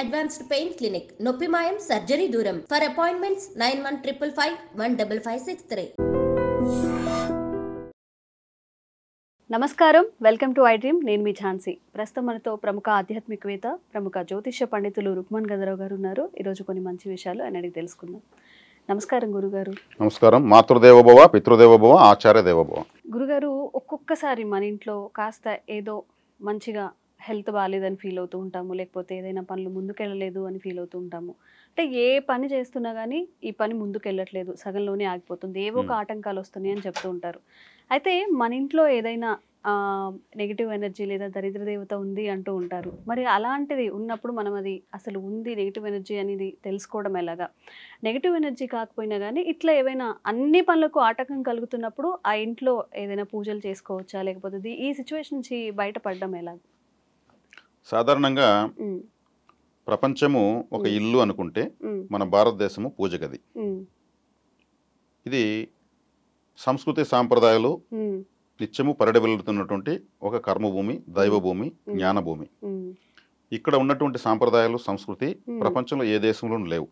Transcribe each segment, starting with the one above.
Advanced pain clinic. నొప్పి మాయం, surgery దూరం. For appointments 9155515563. నమస్కారం, వెల్కమ్ టు ఐ డ్రీమ్. నేను మీ ఝాన్సీ. ప్రస్తుతం మనతో ప్రముఖ ఆధ్యాత్మికవేత్త, ప్రముఖ జ్యోతిష్య పండితులు రుక్మన్ గదరావు గారు ఉన్నారు. ఈరోజు కొన్ని మంచి విషయాలు ఆయన అడిగి తెలుసుకుందాం. నమస్కారం గురుగారు. నమస్కారం. మాతృదేవోభవ, పితృదేవోభవ, ఆచార్య దేవోభవ. గురుగారు, ఒక్కొక్కసారి మన ఇంట్లో కాస్త ఏదో మంచిగా హెల్త్ బాగాలేదని ఫీల్ అవుతూ ఉంటాము, లేకపోతే ఏదైనా పనులు ముందుకెళ్ళలేదు అని ఫీల్ అవుతూ ఉంటాము. అంటే ఏ పని చేస్తున్నా కానీ ఈ పని ముందుకెళ్ళట్లేదు, సగంలోనే ఆగిపోతుంది, ఏవో ఒక ఆటంకాలు వస్తున్నాయి అని చెప్తూ ఉంటారు. అయితే మన ఇంట్లో ఏదైనా నెగిటివ్ ఎనర్జీ లేదా దరిద్ర దేవత ఉంది అంటూ ఉంటారు. మరి అలాంటిది ఉన్నప్పుడు మనం అది అసలు ఉంది నెగిటివ్ ఎనర్జీ అనేది తెలుసుకోవడం ఎలాగా? నెగిటివ్ ఎనర్జీ కాకపోయినా కానీ ఇట్లా ఏవైనా అన్ని పనులకు ఆటంకం కలుగుతున్నప్పుడు ఆ ఇంట్లో ఏదైనా పూజలు చేసుకోవచ్చా, లేకపోతే ఈ సిచ్యువేషన్ నుంచి బయటపడడం ఎలాగ? సాధారణంగా ప్రపంచము ఒక ఇల్లు అనుకుంటే మన భారతదేశము పూజ గది. ఇది సంస్కృతి సాంప్రదాయాలు నిత్యము పరిడవిల్లుతున్నటువంటి ఒక కర్మభూమి, దైవభూమి, జ్ఞానభూమి. ఇక్కడ ఉన్నటువంటి సాంప్రదాయాలు, సంస్కృతి ప్రపంచంలో ఏ దేశంలోనూ లేవు.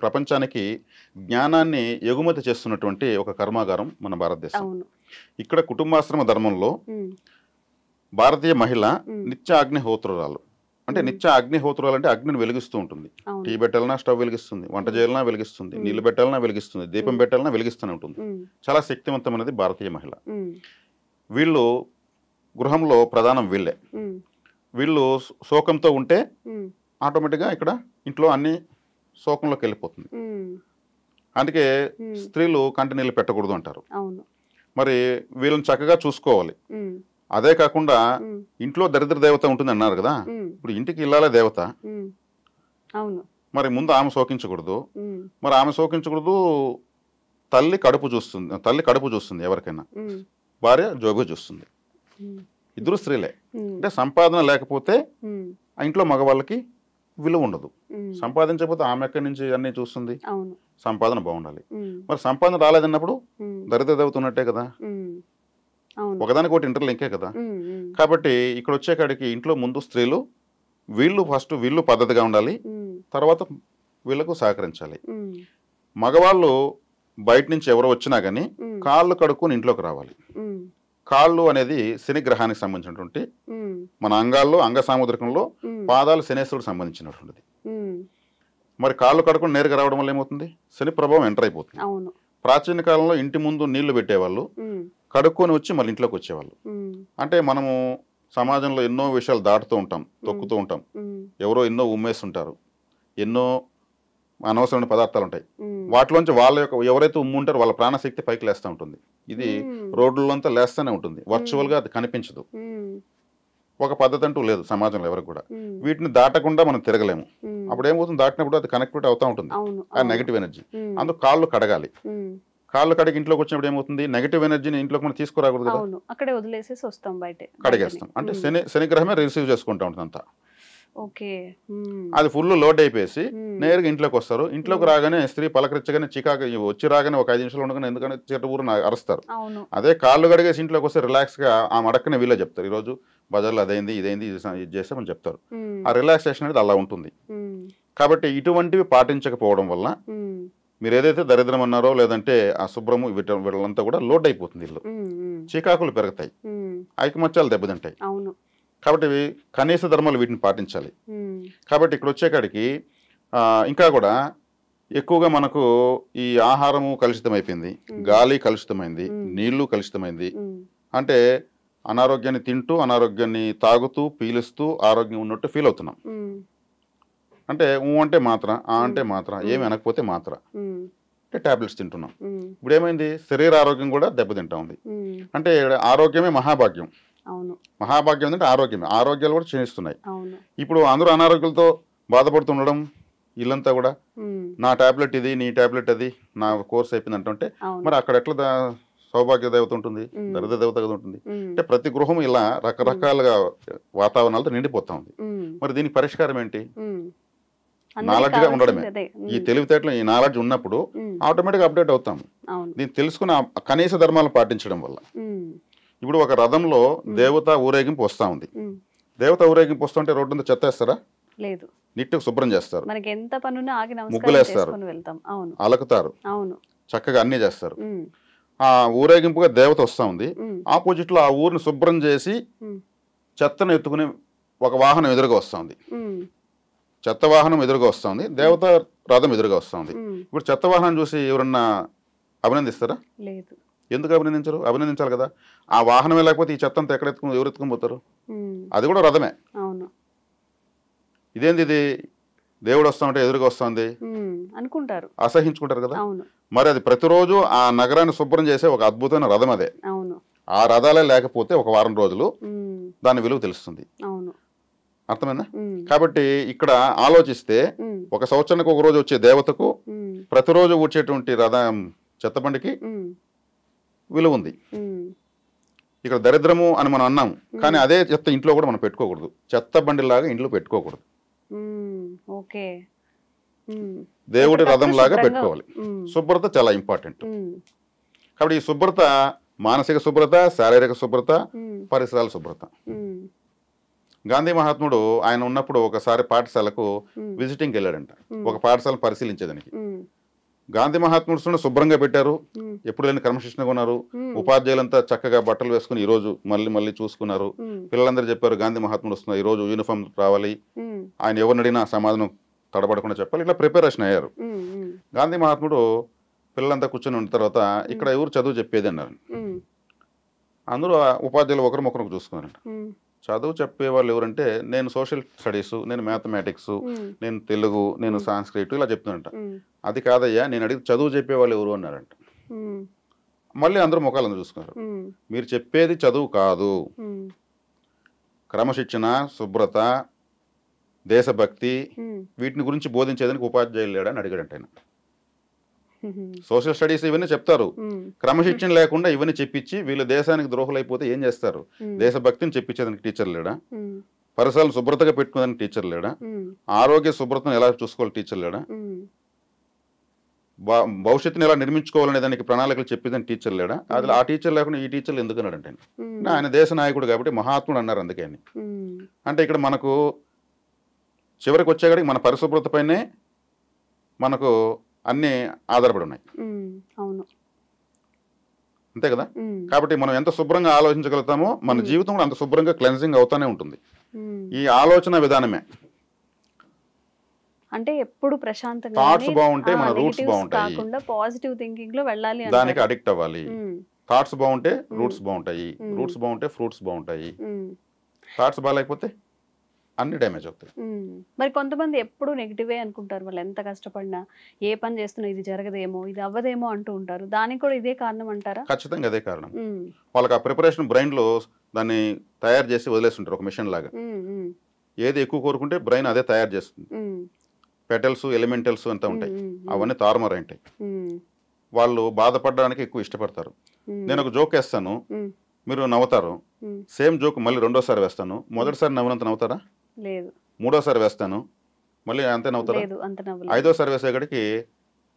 ప్రపంచానికి జ్ఞానాన్ని ఎగుమతి చేస్తున్నటువంటి ఒక కర్మాగారం మన భారతదేశం. ఇక్కడ కుటుంబాశ్రమ ధర్మంలో భారతీయ మహిళ నిత్య అగ్నిహోత్రురాలు. అంటే నిత్య అగ్నిహోత్రురాలు అంటే అగ్నిని వెలిగిస్తూ ఉంటుంది. టీ పెట్టాలన్నా స్టవ్ వెలిగిస్తుంది, వంట చేయాలన్నా వెలిగిస్తుంది, నీళ్లు పెట్టాలన్నా వెలిగిస్తుంది, దీపం పెట్టాలన్నా వెలిగిస్తూనే ఉంటుంది. చాలా శక్తివంతమైనది భారతీయ మహిళ. వీళ్ళు గృహంలో ప్రధానం వీళ్ళే. వీళ్ళు శోకంతో ఉంటే ఆటోమేటిక్గా ఇక్కడ ఇంట్లో అన్ని శోకంలోకి వెళ్ళిపోతుంది. అందుకే స్త్రీలు కంటి నీళ్ళు పెట్టకూడదు అంటారు. మరి వీళ్ళని చక్కగా చూసుకోవాలి. అదే కాకుండా ఇంట్లో దరిద్ర దేవత ఉంటుంది అన్నారు కదా, ఇప్పుడు ఇంటికి ఇల్లాలే దేవత. మరి ముందు ఆమె శోకించకూడదు. మరి ఆమె శోకించకూడదు, తల్లి కడుపు చూస్తుంది ఎవరికైనా, భార్య జోబు చూస్తుంది. ఇద్దరు స్త్రీలే. అంటే సంపాదన లేకపోతే ఆ ఇంట్లో మగవాళ్ళకి విలువ ఉండదు. సంపాదించకపోతే ఆమె ఎక్కడి నుంచి అన్ని చూస్తుంది? సంపాదన బాగుండాలి. మరి సంపాదన రాలేదన్నప్పుడు దరిద్ర దేవత ఉన్నట్టే కదా, ఒకదానికి ఒకటి ఇంటర్లింకే కదా. కాబట్టి ఇక్కడ వచ్చే కాడికి ఇంట్లో ముందు స్త్రీలు వీళ్ళు పద్ధతిగా ఉండాలి, తర్వాత వీళ్ళకు సహకరించాలి. మగవాళ్ళు బయట నుంచి ఎవరో వచ్చినా కానీ కాళ్ళు కడుక్కొని ఇంట్లోకి రావాలి. కాళ్ళు అనేది శని గ్రహానికి సంబంధించినటువంటి మన అంగాల్లో, అంగ సాముద్రికంలో పాదాలు శనేశ్వరుడికి సంబంధించినటువంటిది. మరి కాళ్ళు కడుక్కొని నేరుగా రావడం వల్ల ఏమవుతుంది? శని ప్రభావం ఎంటర్ అయిపోతుంది. ప్రాచీన కాలంలో ఇంటి ముందు నీళ్లు పెట్టేవాళ్ళు, కడుక్కొని వచ్చి మళ్ళీ ఇంట్లోకి వచ్చేవాళ్ళు. అంటే మనము సమాజంలో ఎన్నో విషయాలు దాటుతూ ఉంటాం, తొక్కుతూ ఉంటాం. ఎవరో ఎన్నో ఉమ్మేస్తుంటారు, ఎన్నో అనవసరమైన పదార్థాలు ఉంటాయి. వాటిలోంచి వాళ్ళ యొక్క ఎవరైతే ఉమ్ముంటారో వాళ్ళ ప్రాణశక్తి పైకి లేస్తూ ఉంటుంది. ఇది రోడ్లలో అంతా లేస్తూనే ఉంటుంది. వర్చువల్గా అది కనిపించదు. ఒక పద్ధతి అంటూ లేదు సమాజంలో ఎవరికి కూడా. వీటిని దాటకుండా మనం తిరగలేము. అప్పుడు ఏమవుతుంది? దాటినప్పుడు అది కనెక్టివిటీ అవుతూ ఉంటుంది, ఆ నెగిటివ్ ఎనర్జీ. అందుకు కాళ్ళు కడగాలి. కాళ్ళు కడిగి ఇంట్లోకి వచ్చినప్పుడు ఏమవుతుంది? నెగిటివ్ ఎనర్జీని ఇంట్లోకి మనం తీసుకురాకూడదు కదా, అక్కడే వదిలేసేసి వస్తాం, బయట కడిగేస్తాం. అంటే శనిగ్రహమే రిసీవ్ చేసుకుంటా ఉంటుంది అంతా. అది ఫుల్ లోడ్ అయిపోయేసి నేరుగా ఇంట్లోకి వస్తారు. ఇంట్లోకి రాగానే స్త్రీ పలకరించగానే చికాకు వచ్చి రాగానే ఒక 5 నిమిషాలు ఉండగానే ఎందుకంటే చెట్టు ఊరు అరుస్తారు. అదే కాళ్ళు కడిగేసి ఇంట్లోకి వస్తే రిలాక్స్ గా ఆ మడక్కనే వీళ్ళే చెప్తారు, ఈరోజు బజార్లో అదైంది ఇదైంది ఇది చేస్తామని చెప్తారు. ఆ రిలాక్సేషన్ అనేది అలా ఉంటుంది. కాబట్టి ఇటువంటివి పాటించకపోవడం వల్ల మీరు ఏదైతే దరిద్రం అన్నారో లేదంటే అశుభ్రము వీళ్ళంతా కూడా లోడ్ అయిపోతుంది. ఇల్లు చికాకులు పెరుగుతాయి, ఐకమత్యాలు దెబ్బతింటాయి. కాబట్టి కనీస ధర్మాలు వీటిని పాటించాలి. కాబట్టి ఇక్కడ వచ్చేకాడికి ఇంకా కూడా ఎక్కువగా మనకు ఈ ఆహారము కలుషితమైపోయింది, గాలి కలుషితమైంది, నీళ్లు కలుషితమైంది. అంటే అనారోగ్యాన్ని తింటూ, అనారోగ్యాన్ని తాగుతూ, పీలుస్తూ ఆరోగ్యం ఉన్నట్టు ఫీల్ అవుతున్నాం. అంటే అంటే మాత్ర, అంటే మాత్ర, ఏమి అనకపోతే మాత్ర, అంటే టాబ్లెట్స్ తింటున్నాం. ఇప్పుడు ఏమైంది? శరీర ఆరోగ్యం కూడా దెబ్బతింటా ఉంది. అంటే ఆరోగ్యమే మహాభాగ్యం. మహాభాగ్యం అంటే ఆరోగ్యమే. ఆరోగ్యాలు కూడా క్షీణిస్తున్నాయి. ఇప్పుడు అందరూ అనారోగ్యాలతో బాధపడుతుండడం, ఇల్లంతా కూడా నా టాబ్లెట్ ఇది, నీ టాబ్లెట్ అది, నా కోర్స్ అయిపోయింది అంటుంటే మరి అక్కడ ఎట్లా సౌభాగ్య దేవత ఉంటుంది, దరిద్ర దేవత ఉంటుంది. అంటే ప్రతి గృహం ఇలా రకరకాలుగా వాతావరణాలతో నిండిపోతా ఉంది. మరి దీనికి పరిష్కారం ఏంటి? నాలెడ్జ్ గా ఉండడమే. ఈ తెలివితేటలు, ఈ నాలెడ్జ్ ఉన్నప్పుడు ఆటోమేటిక్ అప్డేట్ అవుతాం. దీన్ని తెలుసుకున్న కనీస ధర్మాలను పాటించడం వల్ల. ఇప్పుడు ఒక రథంలో దేవత ఊరేగింపు వస్తా ఉంది. దేవత ఊరేగింపు వస్తుంటే రోడ్డు చెత్త వేస్తారా? లేదు. నీట్గా శుభ్రం చేస్తారు, మనకి ఎంత పనున్నా ఆగి నమస్కారం ముగ్గులేస్తారు, చేసుకొని వెళ్తాం. అవును అలకుతారు, అవును. చక్కగా అన్నీ చేస్తారు. ఉమ్, ఆ ఊరేగింపుగా దేవత వస్తూ ఉంది. ఉమ్, ఆపోజిట్లో ఆ ఊరిని శుభ్రం చేసి ఉమ్, చెత్తను ఎత్తుకుని ఒక వాహనం ఎదురుగా వస్తుంది. ఉమ్, చెత్త వాహనం ఎదురుగా వస్తుంది, దేవత రథం ఎదురుగా వస్తుంది. ఉమ్. ఇప్పుడు చెత్త వాహనం చూసి ఎవరన్నా అభినందిస్తారా? లేదు. ఎందుకు అభినందించరు? అభినందించాలి కదా. ఆ వాహనమే లేకపోతే ఈ చెత్త అంతా ఎక్కడ ఎవరు ఎత్తుకుని పోతారు? ఉమ్, అది కూడా రథమే. అవును. ఇదేంది ఇది, దేవుడు వస్తామంటే ఎదురుగా వస్తుంది అనుకుంటారు, అసహించుకుంటారు కదా. అవును మరి అది ప్రతిరోజు ఆ నగరాన్ని శుభ్రం చేసే ఒక అద్భుతమైన రథం అదే. అవును. ఆ రథాలే లేకపోతే ఒక వారం రోజులు ఉమ్, దాని విలువ తెలుస్తుంది. అవును. అర్థమైందా? ఉమ్, కాబట్టి ఇక్కడ ఆలోచిస్తే ఉమ్, ఒక సంవత్సరానికి ఒక రోజు వచ్చే దేవతకు ఉమ్, ప్రతిరోజు వచ్చేటువంటి రథం చెత్తబండికి ఉమ్, విలువ ఉంది. ఉమ్, ఇక్కడ దరిద్రము అని మనం అన్నాము, కానీ అదే చెత్త ఇంట్లో కూడా మనం పెట్టుకోకూడదు. చెత్త బండిలాగా ఇంట్లో పెట్టుకోకూడదు, ఉమ్, ఓకే. ఉమ్, దేవుడి రథం ఎప్పటికప్పుడు లాగా శుభ్రంగా, పెట్టుకోవాలి. ఉమ్, శుభ్రత చాలా ఇంపార్టెంట్. ఉమ్, కాబట్టి ఈ శుభ్రత మానసిక శుభ్రత, శారీరక శుభ్రత, ఉమ్, పరిసరాల శుభ్రత. ఉమ్, గాంధీ మహాత్ముడు ఆయన ఉన్నప్పుడు ఒకసారి పాఠశాలకు ఉమ్, విజిటింగ్కి వెళ్ళాడంట, ఒక పాఠశాలను పరిశీలించేదానికి. ఉమ్, గాంధీ మహాత్ముడు శుభ్రంగా పెట్టారు, ఉమ్, ఎప్పుడు లేని క్రమశిక్షణగా ఉన్నారు. ఉమ్, ఉపాధ్యాయులంతా చక్కగా బట్టలు వేసుకుని ఈ రోజు మళ్ళీ మళ్ళీ చూసుకున్నారు. ఉమ్, పిల్లలందరూ చెప్పారు గాంధీ మహాత్ముడు వస్తున్నారు, ఈ రోజు యూనిఫామ్ రావాలి, ఉమ్, ఆయన ఎవరిని అడిగినా సమాధానం తడబడకుండా చెప్పాలి. ఇట్లా ప్రిపరేషన్ అయ్యారు. ఉమ్, ఉమ్, గాంధీ మహాత్ముడు పిల్లలంతా కూర్చొని ఉన్న తర్వాత ఇక్కడ ఎవరు చదువు చెప్పేది అన్నారు. ఉమ్, అందరూ ఆ ఉపాధ్యాయులు ఒకరికొకరు చూసుకున్నారంట. ఉమ్, చదువు చెప్పేవాళ్ళు ఎవరంటే, నేను సోషల్ స్టడీస్, నేను మ్యాథమెటిక్స్, ఉమ్, నేను తెలుగు, నేను సాంస్క్రిట్ ఇలా చెప్తున్నానంట. ఉమ్, అది కాదయ్యా, నేను అడిగి చదువు చెప్పేవాళ్ళు ఎవరు అన్నారంట. ఉమ్, మళ్ళీ అందరూ ముఖాలను చూసుకున్నారు. ఉమ్, మీరు చెప్పేది చదువు కాదు, ఉమ్, క్రమశిక్షణ, శుభ్రత, దేశభక్తి, ఉమ్, వీటిని గురించి బోధించేదానికి ఉపాధ్యాయులు లేడని అడిగాడంట ఆయన. ఉమ్, సోషల్ స్టడీస్ ఇవన్నీ చెప్తారు, ఉమ్, క్రమశిక్షణ లేకుండా ఇవన్నీ చెప్పించి వీళ్ళు దేశానికి ద్రోహులైపోతే ఏం చేస్తారు? ఉమ్, దేశభక్తిని చెప్పించేదానికి టీచర్ లేడా? ఉమ్, పరిసరాలు శుభ్రతగా పెట్టుకోవడానికి టీచర్ లేడా? ఉమ్, ఆరోగ్య శుభ్రతను ఎలా చూసుకోవాలి టీచర్ లేడా? ఉమ్, భవిష్యత్తుని ఎలా నిర్మించుకోవాలనే దానికి ప్రణాళికలు చెప్పేదని టీచర్ లేడా? అది ఆ టీచర్ లేకుండా ఈ టీచర్లు ఎందుకు అన్నాడంటే ఆయన. ఉమ్, ఆయన దేశ నాయకుడు కాబట్టి మహాత్ముడు అన్నారు అందుకే అని. ఉమ్, అంటే ఇక్కడ మనకు చివరికి వచ్చేకాడికి మన పరిశుభ్రత పైనే మనకు అన్నీ ఆధారపడి ఉన్నాయి, ఉమ్, అవును. అంతే కదా. ఉమ్, కాబట్టి మనం ఎంత శుభ్రంగా ఆలోచించగలుగుతామో మన జీవితం కూడా అంత శుభ్రంగా క్లెన్సింగ్ అవుతానే ఉంటుంది. ఉమ్, ఈ ఆలోచన విధానమే. అంటే ఎప్పుడు ప్రశాంతంగా థాట్స్ బాగుంటే మన రూట్స్ నెగటివ్స్ బాగుంటాయి, కాకుండా పాజిటివ్ థింకింగ్ లో వెళ్ళాలి దానికి అంటారు. అడిక్ట్ అవ్వాలి. ఉమ్, థాట్స్ బాగుంటే రూట్స్ బాగుంటాయి, మ్మ్. రూట్స్ బాగుంటే ఫ్రూట్స్ బాగుంటాయి. ఉమ్, థాట్స్ బాగాలేకపోతే అన్ని డ్యామేజ్ అవుతాయి. ఉమ్. మరి కొంతమంది ఎప్పుడు నెగిటివే అనుకుంటారు, వాళ్ళు ఎంత కష్టపడినా ఏ పని చేస్తున్నా ఇది జరగదేమో ఇది అవ్వదేమో అంటూ ఉంటారు. దానికి కూడా ఇదే కారణం అంటారా? ఖచ్చితంగా అదే కారణం. ఉమ్, వాళ్ళకి ఆ ప్రిపరేషన్ బ్రెయిన్లో దాన్ని తయారు చేసి వదిలేస్తుంటారు ఒక మిషన్ లాగా. ఉమ్, ఉమ్, ఏది ఎక్కువ కోరుకుంటే బ్రెయిన్ అదే తయారు చేస్తుంది. ఉమ్, పెటల్స్, ఎలిమెంటల్స్ అంతా ఉంటాయి, ఉమ్, ఉమ్, అవన్నీ తారుమారు ఉంటాయి. ఉమ్, వాళ్ళు బాధపడడానికి ఎక్కువ ఇష్టపడతారు. ఉమ్, నేను ఒక జోక్ వేస్తాను, ఉమ్, మీరు నవ్వుతారు. ఉమ్, సేమ్ జోక్ మళ్ళీ రెండోసారి వేస్తాను, మొదటిసారి నవ్వినంత నవ్వుతారా? లేదు మూడోసారి వేస్తాను, మళ్ళీ అంతే నవ్వుతారా? లేదు అంత నవ్వలేదు. ఐదోసారి వేసేకాడికి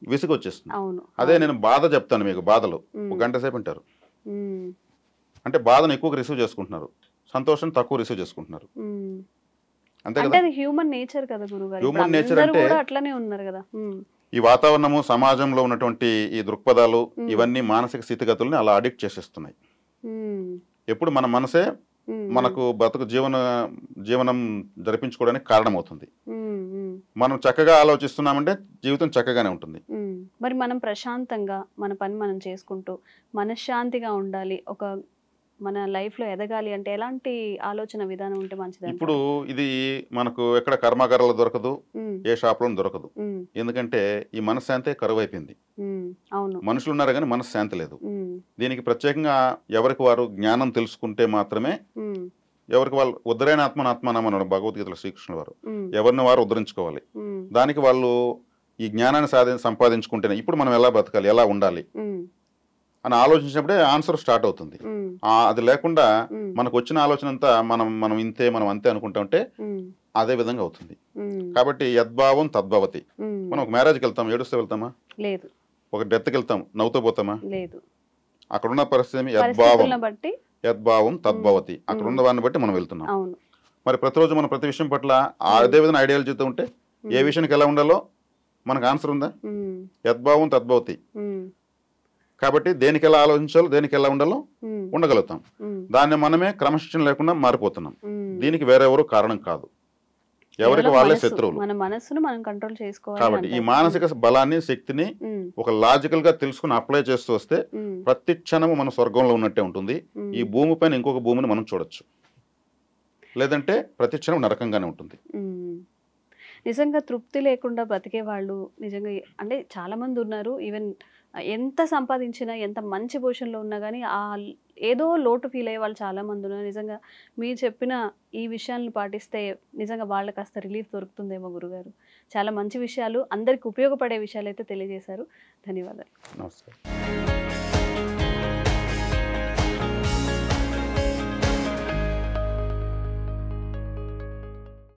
విసుగు వచ్చేస్తుంది. అవును. అదే నేను బాధ చెప్తాను మీకు, బాధలు ఉమ్, ఒక గంట సేపు వింటారు. ఉమ్, అంటే బాధను ఎక్కువగా రిసీవ్ చేసుకుంటున్నారు, సంతోషం తక్కువ రిసీవ్ చేసుకుంటున్నారు, ఉమ్. అంతే అంటే కదా. అది హ్యూమన్ నేచర్ కదా గురుగారు. Human ఇప్పుడు nature అందరూ అంటే- కూడా అట్లనే ఉన్నారు కదా. ఉమ్, ఈ వాతావరణము, సమాజంలో ఉన్నటువంటి ఈ దృక్పథాలు, ఉమ్, ఇవన్నీ మానసిక స్థితిగతుల్ని అలా అడిక్ట్ చేసేస్తున్నాయి. ఉమ్, ఎప్పుడు మన మనసే ఉమ్, మనకు బతుకు జీవనం జరిపించుకోవడానికి కారణమవుతుంది. ఉమ్, ఉమ్, మనం చక్కగా ఆలోచిస్తున్నామంటే జీవితం చక్కగానే ఉంటుంది. ఉమ్. మరి మనం ప్రశాంతంగా మన పని మనం చేసుకుంటూ మనశ్శాంతిగా ఉండాలి, ఒక మన లైఫ్ లో ఎదగాలి అంటే ఎలాంటి ఆలోచన విధానం ఉంటే మంచిది ఇప్పుడు ఇది మనకు ఎక్కడ కర్మాగారాలు దొరకదు, ఉమ్, ఏ షాప్లో దొరకదు. ఉమ్, ఎందుకంటే ఈ మనశ్శాంతే కరువు అయిపోయింది. ఉమ్, అవును. మనుషులు ఉన్నారు కానీ మనశ్శాంతి లేదు. ఉమ్, దీనికి ప్రత్యేకంగా ఎవరికి వారు జ్ఞానం తెలుసుకుంటే మాత్రమే, ఉమ్, ఎవరికి వాళ్ళు ఉద్ధరైన ఆత్మనాత్మానం అన్నాడు భగవద్గీతలో శ్రీకృష్ణుల వారు. ఉమ్, ఎవరిని వారు ఉద్ధరించుకోవాలి. ఉమ్, దానికి వాళ్ళు ఈ జ్ఞానాన్ని సంపాదించుకుంటేనే ఇప్పుడు మనం ఎలా బతకాలి, ఎలా ఉండాలి ఉమ్, అని ఆలోచించినప్పుడే ఆన్సర్ స్టార్ట్ అవుతుంది. ఉమ్, అది లేకుండా ఉమ్, మనకు వచ్చిన ఆలోచన అంతా మనం ఇంతే, మనం అంతే అనుకుంటాంటే ఉమ్, అదే విధంగా అవుతుంది. ఉమ్, కాబట్టి యద్భావం తద్భవతి. ఉమ్. మనం ఒక మ్యారేజ్కి వెళ్తాం, ఏడుస్తూ వెళ్తామా? లేదు ఒక డెత్కి వెళ్తాం, నవ్వుతూ పోతామా? లేదు. అక్కడున్న పరిస్థితి యద్భావం పరిస్థితులను బట్టి యద్భావం తద్భవతి. అక్కడున్న వారిని బట్టి మనం వెళ్తున్నాం. అవును. మరి ప్రతిరోజు మనం ప్రతి విషయం పట్ల అదే విధంగా ఐడియాలజీతో ఉంటే ఏ విషయానికి ఎలా ఉండాలో మనకు ఆన్సర్ ఉందా? యద్భావం తద్భవతి. కాబట్టి దేనికి ఎలా ఆలోచించాలో దేనికి ఎలా ఉండాలో ఉండగలుగుతాం. దాన్ని మనమే క్రమశిక్షణ లేకుండా మారిపోతున్నాం. దీనికి వేరెవరూ కారణం కాదు, ఎవరికి వాళ్ళే శత్రువులు. మన మనసును మనం కంట్రోల్ చేసుకోవాలి. కాబట్టి ఈ మానసిక బలాన్ని శక్తిని ఒక లాజికల్ గా తెలుసుకుని అప్లై చేస్తూ వస్తే ప్రతి క్షణము మన స్వర్గంలో ఉన్నట్టే ఉంటుంది. ఈ భూమి పైన ఇంకొక భూమిని మనం చూడొచ్చు, లేదంటే ప్రతి క్షణం నరకంగానే ఉంటుంది. నిజంగా తృప్తి లేకుండా బ్రతికే వాళ్ళు నిజంగా అంటే చాలా మంది ఉన్నారు. ఈవెన్ ఎంత సంపాదించినా ఎంత మంచి పొజిషన్లో ఉన్నా కానీ ఆ ఏదో లోటు ఫీల్ అయ్యే వాళ్ళు చాలా మంది ఉన్నారు. నిజంగా మీరు చెప్పిన ఈ విషయాలను పాటిస్తే నిజంగా వాళ్ళకి కాస్త రిలీఫ్ దొరుకుతుందేమో గురుగారు. చాలా మంచి విషయాలు, అందరికి ఉపయోగపడే విషయాలు అయితే తెలియజేశారు. ధన్యవాదాలు. నమస్కారం.